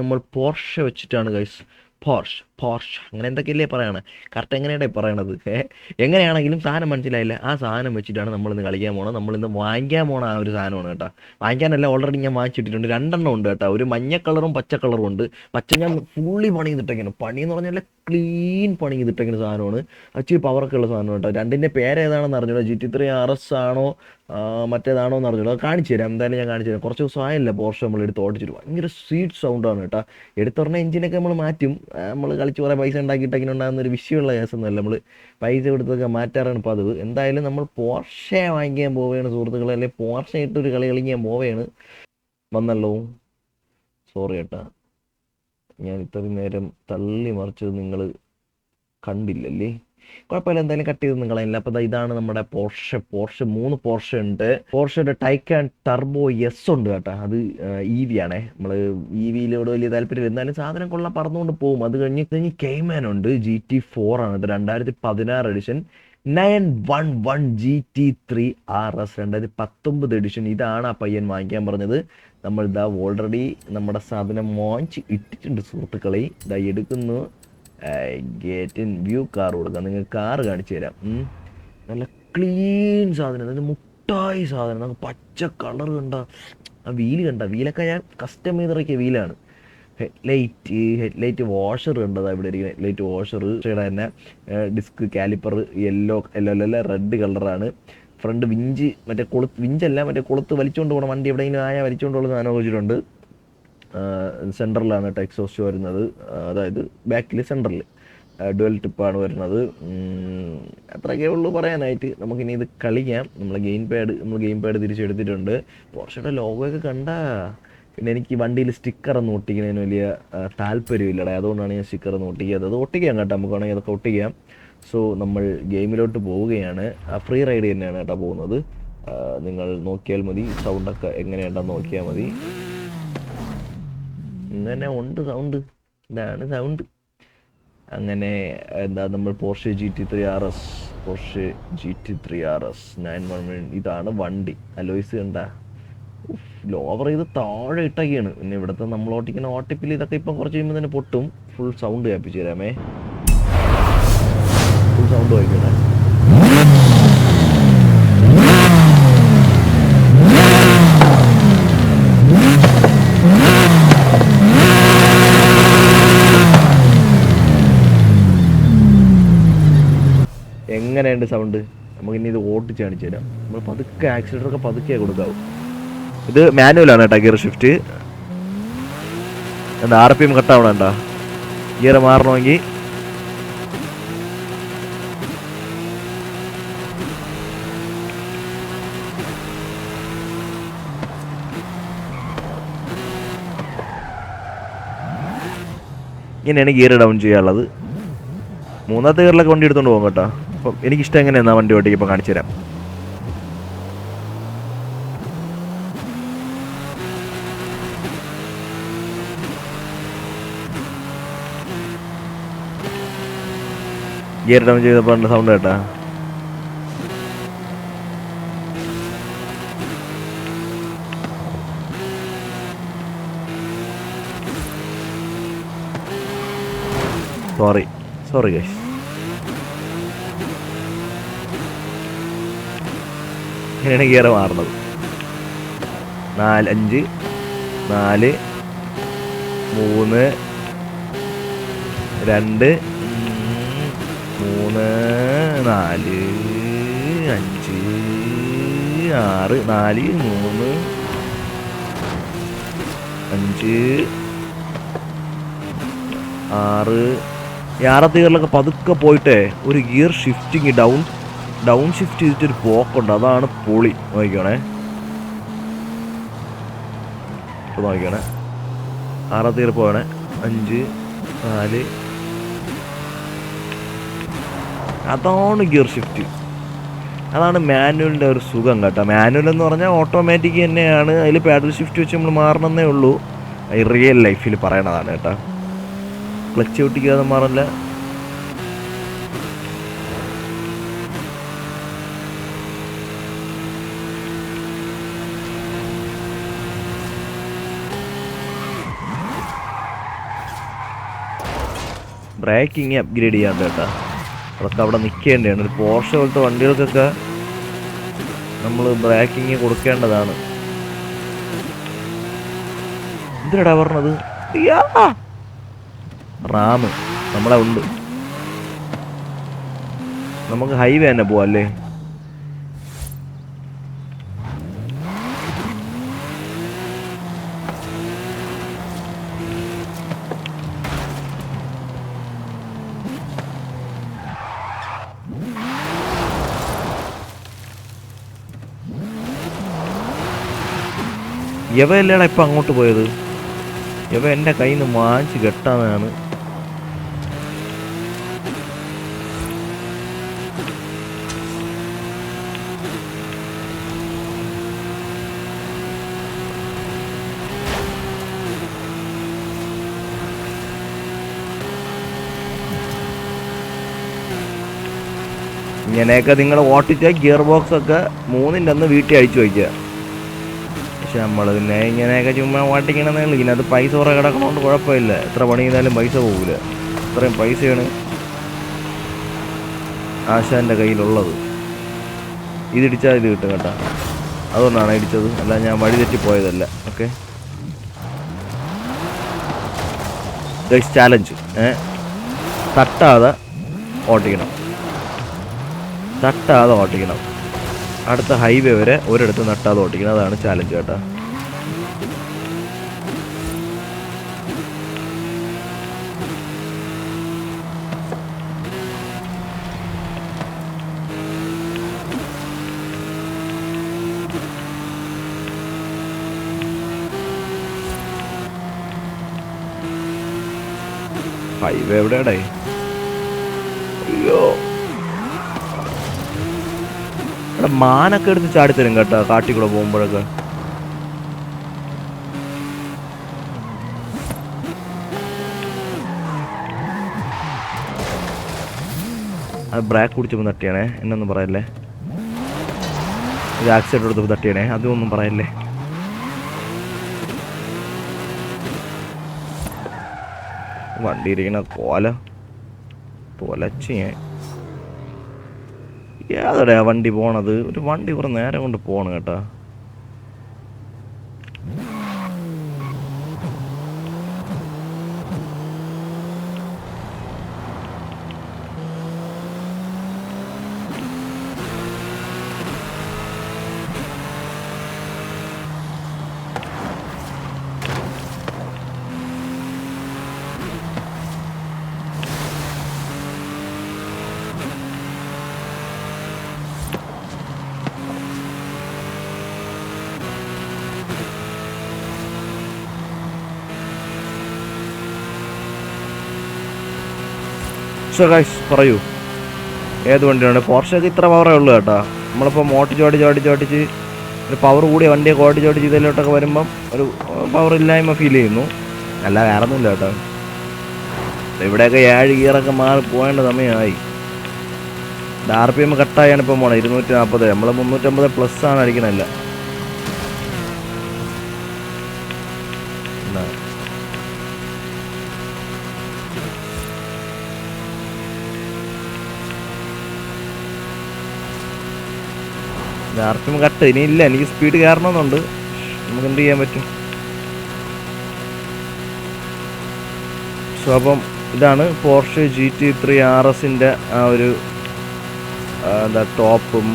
നമ്മൾ പോർഷെ വെച്ചിട്ടാണ് guys. Porsche അങ്ങനെ എന്തൊക്കെയല്ലേ പറയണത്, കറക്റ്റ് എങ്ങനെയാണ് പറയണത്? എങ്ങനെയാണെങ്കിലും സാധനം മനസ്സിലായില്ല. ആ സാധനം വെച്ചിട്ടാണ് നമ്മളിന്ന് കളിക്കാൻ പോണത്. നമ്മളിന്ന് വാങ്ങിക്കാൻ പോണ ആ ഒരു സാധനമാണ് കേട്ടോ. വാങ്ങിക്കാനല്ല, ഓൾറെഡി ഞാൻ വാങ്ങിച്ചിട്ടിട്ടുണ്ട്. രണ്ടെണ്ണം ഉണ്ട് കേട്ടോ. ഒരു മഞ്ഞ കളറും പച്ച കളറും ഉണ്ട്. പച്ച ഞാൻ ഫുള്ളി പണി ചെയ്തിട്ടേക്കാണ്. പണി എന്ന് പറഞ്ഞാൽ ക്ലീൻ പണി ചെയ്തിട്ടേക്കുന്ന സാധനമാണ്. അച്ചിരി പവറൊക്കെ ഉള്ള സാധനം കേട്ടോ. രണ്ടിൻ്റെ പേര് ഏതാണെന്ന് അറിഞ്ഞൂടാ. GT3 RS ആണോ മറ്റേതാണോ എന്ന് അറിഞ്ഞൂടാ. അത് കാണിച്ചു തരാം, എന്തായാലും ഞാൻ കാണിച്ചു തരാം. കുറച്ച് ദിവസം ആയില്ല പോർഷെ നമ്മൾ എടുത്ത് ഓടിച്ചിട്ട്. ഭയങ്കര സ്വീറ്റ് സൗണ്ടാണ് കേട്ടോ. എടുത്തുറഞ്ഞ എഞ്ചിനൊക്കെ നമ്മൾ മാറ്റും. നമ്മൾ കളിച്ച് കുറേ പൈസ ഉണ്ടാക്കിയിട്ടൊക്കെ ഉണ്ടാകുന്ന ഒരു വിഷയമുള്ള കേസൊന്നുമല്ല. നമ്മൾ പൈസ കൊടുത്തൊക്കെ മാറ്റാറാണ് പതിവ്. എന്തായാലും നമ്മൾ പോർഷെ വാങ്ങിക്കാൻ പോവുകയാണ് സുഹൃത്തുക്കളെ, അല്ലെങ്കിൽ പോർഷെ ഇട്ടൊരു കളി കളിക്കാൻ പോവുകയാണ്. വന്നല്ലോ, സോറി കേട്ടാ, ഞാൻ ഇത്രയും നേരം തള്ളി മറിച്ചത് നിങ്ങൾ കണ്ടില്ലല്ലേ. കുഴപ്പമില്ല, എന്തായാലും കട്ട് ചെയ്ത് നിങ്ങളതില്ല. അപ്പോൾ ഇതാണ് നമ്മുടെ പോർഷെ. 3 പോർഷെ ഉണ്ട്. പോർഷയുടെ ടൈക്കാൻ ടർബോ എസ് ഉണ്ട് കേട്ടോ. അത് EV ആണേ. നമ്മൾ EVയിലോട് വലിയ താല്പര്യം, എന്നാലും സാധനം കൊള്ളാൻ പറന്നുകൊണ്ട് പോകും. അത് കഴിഞ്ഞ് കെയ്മാൻ ഉണ്ട്. GT4 ആണ് ഇത്, 2016 എഡിഷൻ. 911 GT3 RS 2019 edition. ഇതാണ് ആ പയ്യൻ വാങ്ങിക്കാൻ പറഞ്ഞത്. നമ്മൾ ഇതാ ഓൾറെഡി നമ്മുടെ സാധനം വാങ്ങിച്ച് ഇട്ടിട്ടുണ്ട് സുഹൃത്തുക്കളെ. ഇതാ എടുക്കുന്നു. ഗേറ്റ് ഇൻ വ്യൂ കാർ കൊടുക്കാം. നിങ്ങൾക്ക് കാറ് കാണിച്ചു തരാം. നല്ല ക്ലീൻ സാധനം, അതായത് മുട്ടായി സാധനം. നമുക്ക് പച്ച കളർ കണ്ട, ആ വീല് കണ്ട, വീലൊക്കെ ഞാൻ കസ്റ്റം ചെയ്തിറക്കിയ വീലാണ്. ഹെഡ്ലൈറ്റ് വാഷർ കണ്ടതാ ഇവിടെ ഇരിക്കുന്നത്. ഹെഡ്ലൈറ്റ് വാഷർ തന്നെ. ഡിസ്ക് കാലിപ്പർ യെല്ലോ അല്ല റെഡ് കളറാണ്. ഫ്രണ്ട് വിഞ്ച്, മറ്റേ വിഞ്ചല്ല, മറ്റേ കൊളുത്ത് വലിച്ചുകൊണ്ട് പോകണം വണ്ടി എവിടെയെങ്കിലും ആയാൽ വലിച്ചുകൊണ്ട് പോകുന്ന സാധനം വെച്ചിട്ടുണ്ട്. സെൻറ്ററിലാണ് എക്സോസ്റ്റ് വരുന്നത്, അതായത് ബാക്കിൽ സെൻറ്ററിൽ ഡുവൽ ടിപ്പാണ് വരുന്നത്. അത്രയൊക്കെ ഉള്ളൂ പറയാനായിട്ട്. നമുക്കിനി ഇത് കളിക്കാം. നമ്മൾ ഗെയിം പാഡ് തിരിച്ചെടുത്തിട്ടുണ്ട്. പോർഷയുടെ ലോഗോയൊക്കെ കണ്ട. പിന്നെ എനിക്ക് വണ്ടിയിൽ സ്റ്റിക്കറൊന്നും ഒട്ടിക്കുന്നതിന് വലിയ താല്പര്യമില്ലടേ, അതുകൊണ്ടാണ് ഞാൻ സ്റ്റിക്കറൊന്നും ഒട്ടിക്കാത്തത്. അത് ഒട്ടിക്കാം കേട്ടോ, നമുക്ക് വേണമെങ്കിൽ അതൊക്കെ ഒട്ടിക്കാം. സോ നമ്മൾ ഗെയിമിലോട്ട് പോവുകയാണ്. ഫ്രീ റൈഡ് തന്നെയാണ് കേട്ടോ പോകുന്നത്. നിങ്ങൾ നോക്കിയാൽ മതി, സൗണ്ടൊക്കെ എങ്ങനെയുണ്ടെന്ന് നോക്കിയാൽ മതി. ഇങ്ങനെ ഉണ്ട് സൗണ്ട്, ഇതാണ് സൗണ്ട്. അങ്ങനെ എന്താ, നമ്മൾ പോർഷെ GT3 RS 911 ഇതാണ് വണ്ടി. അലോയ്സ് കണ്ട, ലോവർ ചെയ്ത് താഴെ ഇട്ടൊക്കെയാണ്. പിന്നെ ഇവിടുത്തെ നമ്മൾ ഓട്ടിക്കുന്ന ഓട്ടിപ്പിൽ ഇതൊക്കെ ഇപ്പം കുറച്ച് കഴിയുമ്പോൾ തന്നെ പൊട്ടും. ഫുൾ സൗണ്ട് കേൾപ്പിച്ചു തരാമേ. Full sound വായിക്കണേ. എങ്ങനെയുണ്ട് സൗണ്ട്? നമുക്കിനി ഇത് ഓട്ടിച്ച് കാണിച്ചു തരാം. നമ്മൾ പതുക്കെ ആക്സിലേറ്ററൊക്കെ പതുക്കെ കൊടുക്കാവും. ഇത് മാനുവലാണ് കേട്ടോ, ഗിയർ ഷിഫ്റ്റ്. എന്താ RPM കട്ടാവണണ്ട, ഗിയർ മാറണമെങ്കിൽ ഇങ്ങനെയാണ് ഗിയർ ഡൗൺ ചെയ്യാനുള്ളത്. 3ാമത്തെ ഗിയറിലൊക്കെ വണ്ടി എടുത്തുകൊണ്ട് പോകും കേട്ടോ. അപ്പം എനിക്കിഷ്ടം എങ്ങനെയാണ് വണ്ടി ഓട്ടിക്ക് ഇപ്പം കാണിച്ചു തരാം. ഗിയർ ഡൗൺ ചെയ്തപ്പോൾ സൗണ്ട് കേട്ടാ. Sorry guys. ഇങ്ങനെയാണ് ഗിയർ മാറുന്നത്. 4 5 4 3 2 3 4 5 6 4 3 5 6. ഈ 6ാമത്തെ ഗിയറിലൊക്കെ പതുക്കെ പോയിട്ടേ ഒരു ഗിയർ ഷിഫ്റ്റിങ് ഡൗൺ ഷിഫ്റ്റ് ചെയ്തിട്ടൊരു പോക്കുണ്ട്. അതാണ് പൊളി. നോക്കിക്കോണേ, ഇപ്പോൾ നോക്കിക്കോണേ. 6ാമത്തെ ഗിയർ പോകണേ. 5 4. അതാണ് ഗിയർ ഷിഫ്റ്റ്. അതാണ് മാനുവലിൻ്റെ ഒരു സുഖം കേട്ടോ. മാനുവൽ എന്ന് പറഞ്ഞാൽ ഓട്ടോമാറ്റിക് തന്നെയാണ്. അതിൽ പാഡൽ ഷിഫ്റ്റ് വെച്ച് നമ്മൾ മാറണമെന്നേ ഉള്ളൂ. റിയൽ ലൈഫിൽ പറയണതാണ് കേട്ടോ. ക്ലച്ച് ഒട്ടിക്കാതെ മാറില്ല. ബ്രേക്കിങ് അപ്ഗ്രേഡ് ചെയ്യാണ്ട് കേട്ടോ. അതൊക്കെ അവിടെ നിൽക്കേണ്ടതാണ്. ഒരു പോർഷ പോലത്തെ വണ്ടികൾക്കൊക്കെ നമ്മൾ ബ്രേക്കിങ് കൊടുക്കേണ്ടതാണ്. എന്തിനാ പറഞ്ഞത്? റാമ് നമ്മളെ ഉണ്ട്. നമുക്ക് ഹൈവേ തന്നെ പോവാം അല്ലേ? യവയല്ലേടാ ഇപ്പം അങ്ങോട്ട് പോയത്? യവ എൻ്റെ കയ്യിൽ നിന്ന് വാങ്ങിച്ച് കെട്ടാനാണ്. ഇങ്ങനെയൊക്കെ നിങ്ങൾ ഓട്ടിച്ച ഗിയർ ബോക്സ് ഒക്കെ 3ൻ്റെ അന്ന് വീട്ടിൽ അഴിച്ചു വയ്ക്കുക. പക്ഷെ നമ്മൾ പിന്നെ ഇങ്ങനെയൊക്കെ ചുമ്മാ ഓട്ടിക്കണമെന്നേ ഉള്ളൂ. ഇതിനകത്ത് പൈസ കുറേ കിടക്കണോണ്ട് കുഴപ്പമില്ല. എത്ര പണി ചെയ്താലും പൈസ പോകില്ല. അത്രയും പൈസയാണ് ആശാൻ്റെ കയ്യിലുള്ളത്. ഇതിടിച്ചാൽ ഇത് കിട്ടും കേട്ടോ. അതുകൊണ്ടാണ് ഇടിച്ചത്, അല്ല ഞാൻ വഴി തെറ്റിപ്പോയതല്ല. ഓക്കെ, ചാലഞ്ച് തട്ടാതെ ഓട്ടിക്കണം. അടുത്ത ഹൈവേ വരെ ഒരിടത്ത് നട്ടാതെ ഓട്ടിക്കണം. അതാണ് ചാലഞ്ച് കേട്ടോ. ഹൈവേ എവിടെയാടേ? അയ്യോ, ഇവിടെ മാനൊക്കെ എടുത്ത് ചാടിത്തരും കേട്ടോ കാട്ടിക്കൂടെ പോകുമ്പോഴൊക്കെ. അത് ബ്രേക്ക് കുടിച്ചപ്പോൾ തട്ടിയാണേ, എന്നൊന്നും പറയല്ലേ. ഇത് ആക്സിഡൻറ്റ് എടുത്തപ്പോൾ തട്ടിയാണേ, അതൊന്നും പറയല്ലേ. വണ്ടി ഇരിക്കണ കൊലച്ച് ഞാൻ ഏതോടെയാ വണ്ടി പോണത്? ഒരു വണ്ടി കുറേ നേരം കൊണ്ട് പോകണം കേട്ടോ. സോ ഗൈസ്, പറയൂ ഏത് വണ്ടിയാണ്? പോർഷയ്ക്ക് ഇത്ര പവറേ ഉള്ളൂ കേട്ടോ. നമ്മളിപ്പോൾ ഓടിച്ച് ഒരു പവർ കൂടിയ വണ്ടിയൊക്കെ ഓടിച്ച് ഇതിലോട്ടൊക്കെ വരുമ്പം ഒരു പവർ ഇല്ലായ്മ ഫീൽ ചെയ്യുന്നു. അല്ല വേറെ ഒന്നുമില്ല കേട്ടോ. ഇവിടെയൊക്കെ 7 ഗിയറൊക്കെ മാറി പോകേണ്ട സമയമായി. RPM കട്ടായാണ് ഇപ്പം പോണത് 240. നമ്മൾ 350 ആണ് അടിക്കണല്ല. RPM കട്ട് ഇനിയില്ല. എനിക്ക് സ്പീഡ് കയറണമെന്നുണ്ട്. നമുക്ക് എന്ത് ചെയ്യാൻ പറ്റും? സോ അപ്പം ഇതാണ് പോർഷെ GT3 RSൻ്റെ ആ ഒരു എന്താ ടോപ്പും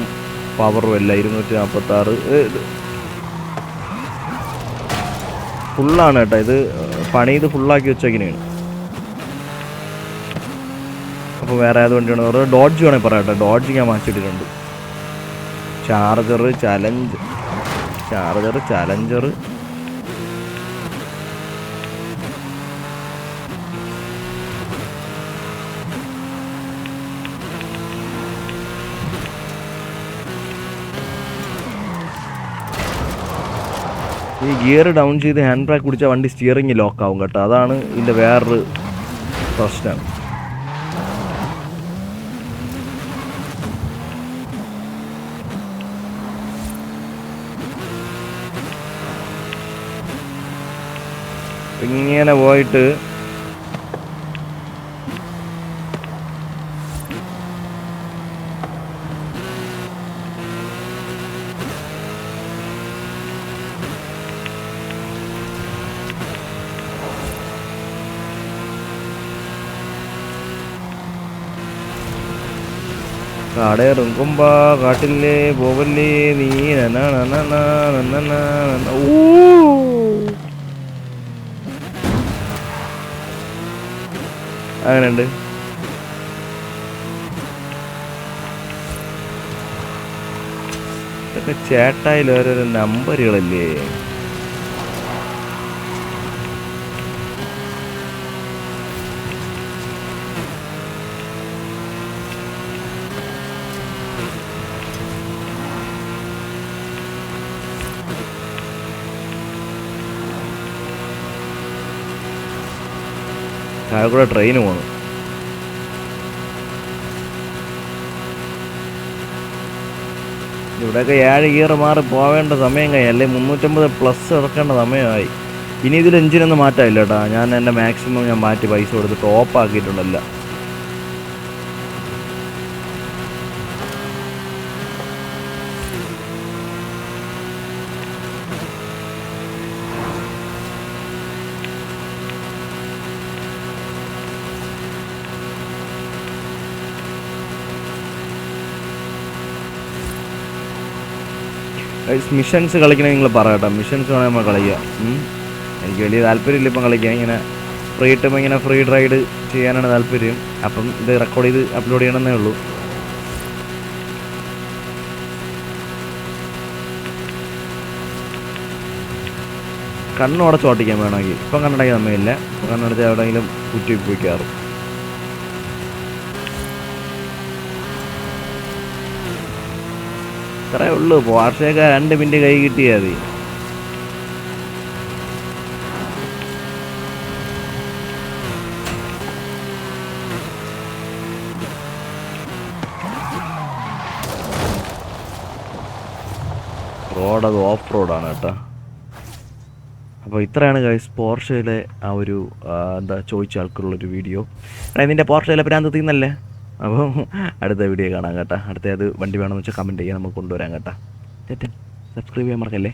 പവറും എല്ലാം. 246 ഫുള്ളാണ് കേട്ടോ. ഇത് പണി ഇത് ഫുള്ളാക്കി വെച്ചേക്കിനാണ്. അപ്പോൾ വേറെ ഏത് വണ്ടിയാണ്? ഡോഡ്ജ് വേണമെങ്കിൽ പറയാം കേട്ടോ. ഡോഡ്ജ് ഞാൻ മാറ്റിയിട്ടിട്ടുണ്ട്. ചാർജർ ഈ ഗിയർ ഡൗൺ ചെയ്ത് ഹാൻഡ് ബ്രേക്ക് പിടിച്ചാൽ വണ്ടി സ്റ്റിയറിംഗ് ലോക്കാവും കേട്ടോ. അതാണ് ഇതിൻ്റെ വേറൊരു പ്രശ്നം. ഇങ്ങനെ പോയിട്ട് കാടേറുമ്പ കാട്ടില്ലേ പോവല്ലേ നീ അങ്ങനെയുണ്ട്. ഇതൊക്കെ ചേട്ടായിൽ ഓരോരോ നമ്പറുകളല്ലേ. താഴെ കൂടെ ട്രെയിന് പോകണം. ഇവിടെയൊക്കെ 7 ഗിയർ മാറി പോവേണ്ട സമയം കഴിഞ്ഞു, അല്ലെ 350+ ഇറക്കേണ്ട സമയമായി. ഇനി ഇതിൽ എഞ്ചിനൊന്നും മാറ്റാമില്ല കേട്ടോ. ഞാൻ എൻ്റെ മാക്സിമം ഞാൻ മാറ്റി പൈസ കൊടുത്ത് ടോപ്പ് ആക്കിയിട്ടുണ്ടല്ല. മിഷൻസ് കളിക്കണമെങ്കിൽ നിങ്ങൾ പറയട്ടോ, മിഷൻസ് വേണമെങ്കിൽ നമ്മൾ കളിക്കാം. എനിക്ക് വലിയ താല്പര്യമില്ല ഇപ്പം കളിക്കാൻ. ഇങ്ങനെ ഫ്രീ ടൈം ഇങ്ങനെ ഫ്രീ റൈഡ് ചെയ്യാനാണ് താല്പര്യം. അപ്പം ഇത് റെക്കോർഡ് ചെയ്ത് അപ്ലോഡ് ചെയ്യണമെന്നേ ഉള്ളൂ. കണ്ണുടച്ച് ഓട്ടിക്കാൻ വേണമെങ്കിൽ. ഇപ്പം കണ്ണടയ്ക്കാൻ സമയമില്ല. ഇപ്പം കണ്ണടച്ച് എവിടെയെങ്കിലും കുറ്റി പോയി കയറും. ഇത്രേ ഉള്ളൂ. പോർഷയൊക്കെ 2 മിനിറ്റ് കൈ കിട്ടിയാൽ മതി. റോഡത് ഓഫ് റോഡാണ് കേട്ടോ. അപ്പോൾ ഇത്രയാണ് ഗൈസ് പോർഷയിലെ ആ ഒരു എന്താ ചോദിച്ച ആൾക്കുള്ളൊരു വീഡിയോ. ഇതിൻ്റെ പോർഷയിലെ ഭ്രാന്ത് തീന്നല്ലേ. അപ്പോൾ അടുത്ത വീഡിയോ കാണാം കേട്ടോ. അടുത്ത അത് വണ്ടി വേണമെന്ന് വെച്ചാൽ കമൻറ്റ് ചെയ്യാൻ നമുക്ക് കൊണ്ടുവരാം കേട്ടോ. സബ്സ്ക്രൈബ് ചെയ്യാൻ മറക്കല്ലേ.